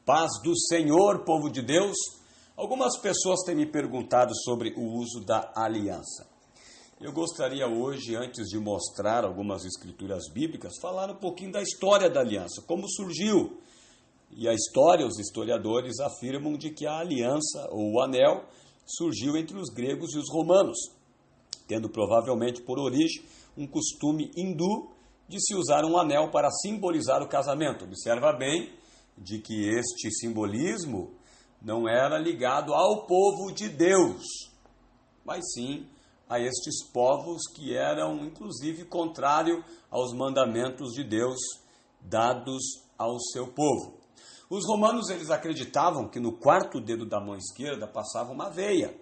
Paz do Senhor, povo de Deus. Algumas pessoas têm me perguntado sobre o uso da aliança. Eu gostaria hoje, antes de mostrar algumas escrituras bíblicas, falar um pouquinho da história da aliança, como surgiu. E a história, os historiadores afirmam de que a aliança, ou o anel, surgiu entre os gregos e os romanos, tendo provavelmente por origem um costume hindu de se usar um anel para simbolizar o casamento. Observa bem de que este simbolismo não era ligado ao povo de Deus, mas sim a estes povos que eram, inclusive, contrário aos mandamentos de Deus dados ao seu povo. Os romanos, eles acreditavam que no quarto dedo da mão esquerda passava uma veia,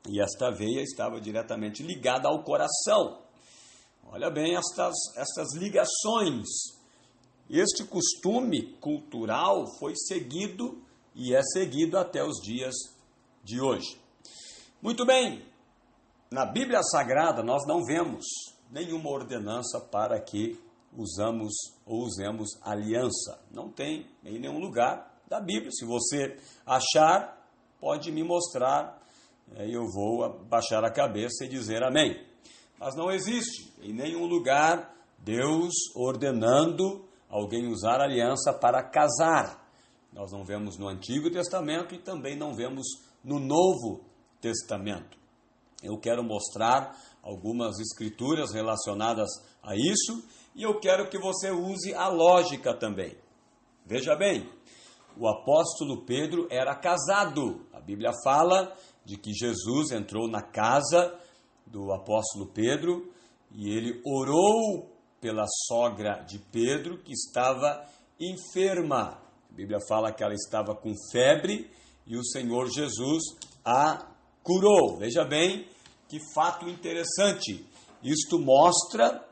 e esta veia estava diretamente ligada ao coração. Olha bem estas ligações. Este costume cultural foi seguido e é seguido até os dias de hoje. Muito bem, na Bíblia Sagrada nós não vemos nenhuma ordenança para que usemos aliança. Não tem em nenhum lugar da Bíblia. Se você achar, pode me mostrar, eu vou abaixar a cabeça e dizer amém. Mas não existe em nenhum lugar Deus ordenando alguém usar aliança para casar. Nós não vemos no Antigo Testamento e também não vemos no Novo Testamento. Eu quero mostrar algumas escrituras relacionadas a isso e eu quero que você use a lógica também. Veja bem, o apóstolo Pedro era casado. A Bíblia fala de que Jesus entrou na casa do apóstolo Pedro e ele orou pela sogra de Pedro, que estava enferma. A Bíblia fala que ela estava com febre e o Senhor Jesus a curou. Veja bem que fato interessante. Isto mostra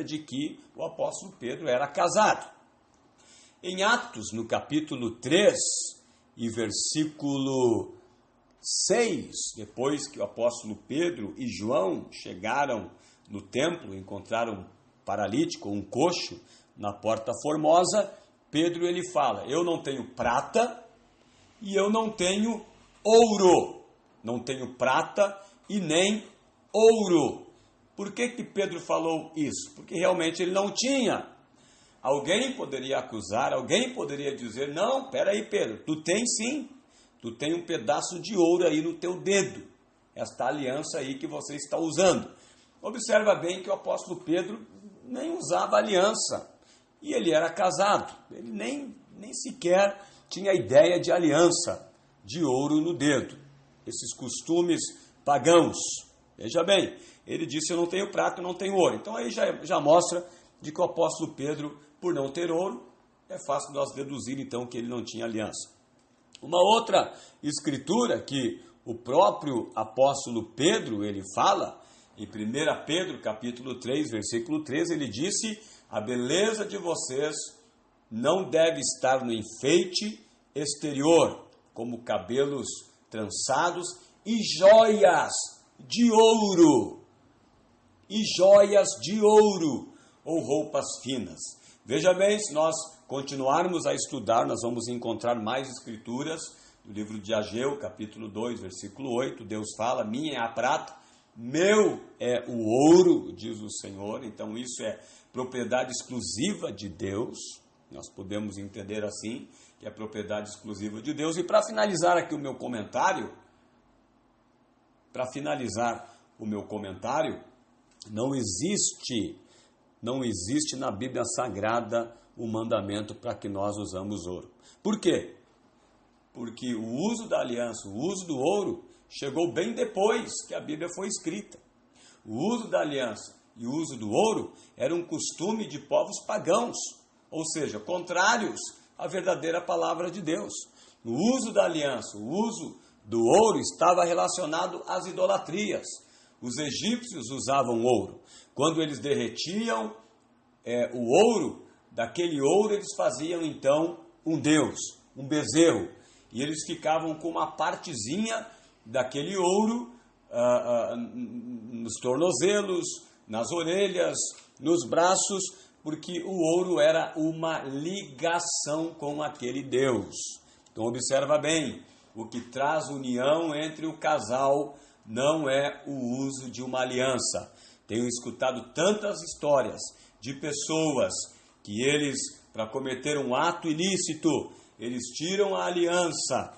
de que o apóstolo Pedro era casado. Em Atos, no capítulo 3 e versículo 6, depois que o apóstolo Pedro e João chegaram no templo, encontraram um paralítico, um coxo, na porta formosa, Pedro ele fala, eu não tenho prata e eu não tenho ouro. Não tenho prata e nem ouro. Por que Pedro falou isso? Porque realmente ele não tinha. Alguém poderia acusar, alguém poderia dizer, não, peraí Pedro, tu tens sim. Tu tem um pedaço de ouro aí no teu dedo. Esta aliança aí que você está usando. Observa bem que o apóstolo Pedro nem usava aliança. E ele era casado. Ele nem sequer tinha ideia de aliança, de ouro no dedo. Esses costumes pagãos. Veja bem, ele disse, eu não tenho prata, eu não tenho ouro. Então aí já mostra de que o apóstolo Pedro, por não ter ouro, é fácil nós deduzir então que ele não tinha aliança. Uma outra escritura que o próprio apóstolo Pedro, ele fala, em 1 Pedro, capítulo 3, versículo 13, ele disse, a beleza de vocês não deve estar no enfeite exterior, como cabelos trançados e joias de ouro, ou roupas finas. Veja bem, se nós continuarmos a estudar, nós vamos encontrar mais escrituras no livro de Ageu, capítulo 2, versículo 8. Deus fala, minha é a prata, meu é o ouro, diz o Senhor. Então isso é propriedade exclusiva de Deus. Nós podemos entender assim, que é propriedade exclusiva de Deus. E para finalizar aqui o meu comentário, não existe na Bíblia Sagrada o mandamento para que nós usamos ouro. Por quê? Porque o uso da aliança, o uso do ouro, chegou bem depois que a Bíblia foi escrita. O uso da aliança e o uso do ouro era um costume de povos pagãos, ou seja, contrários à verdadeira palavra de Deus. O uso da aliança, o uso do ouro estava relacionado às idolatrias. Os egípcios usavam ouro. Quando eles derretiam o ouro, daquele ouro eles faziam então um deus, um bezerro. E eles ficavam com uma partezinha daquele ouro nos tornozelos, nas orelhas, nos braços, porque o ouro era uma ligação com aquele Deus. Então observa bem, o que traz união entre o casal não é o uso de uma aliança. Tenho escutado tantas histórias de pessoas que eles, para cometer um ato ilícito, eles tiram a aliança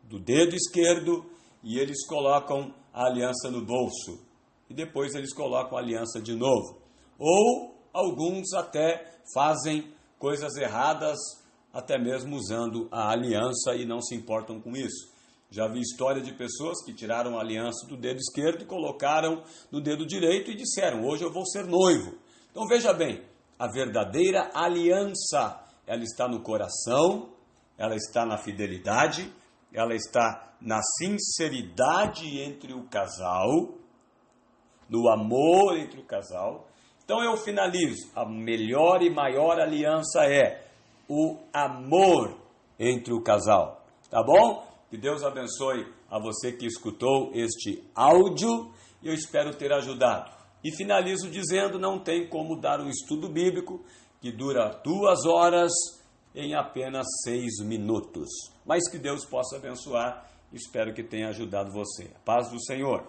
do dedo esquerdo e eles colocam a aliança no bolso. E depois eles colocam a aliança de novo. Ou alguns até fazem coisas erradas, até mesmo usando a aliança e não se importam com isso. Já vi história de pessoas que tiraram a aliança do dedo esquerdo e colocaram no dedo direito e disseram, hoje eu vou ser noivo. Então veja bem, a verdadeira aliança, ela está no coração, ela está na fidelidade, ela está na sinceridade entre o casal, no amor entre o casal. Então eu finalizo, a melhor e maior aliança é o amor entre o casal, tá bom? Que Deus abençoe a você que escutou este áudio e eu espero ter ajudado. E finalizo dizendo, não tem como dar um estudo bíblico que dura 2 horas em apenas 6 minutos. Mas que Deus possa abençoar, espero que tenha ajudado você. Paz do Senhor.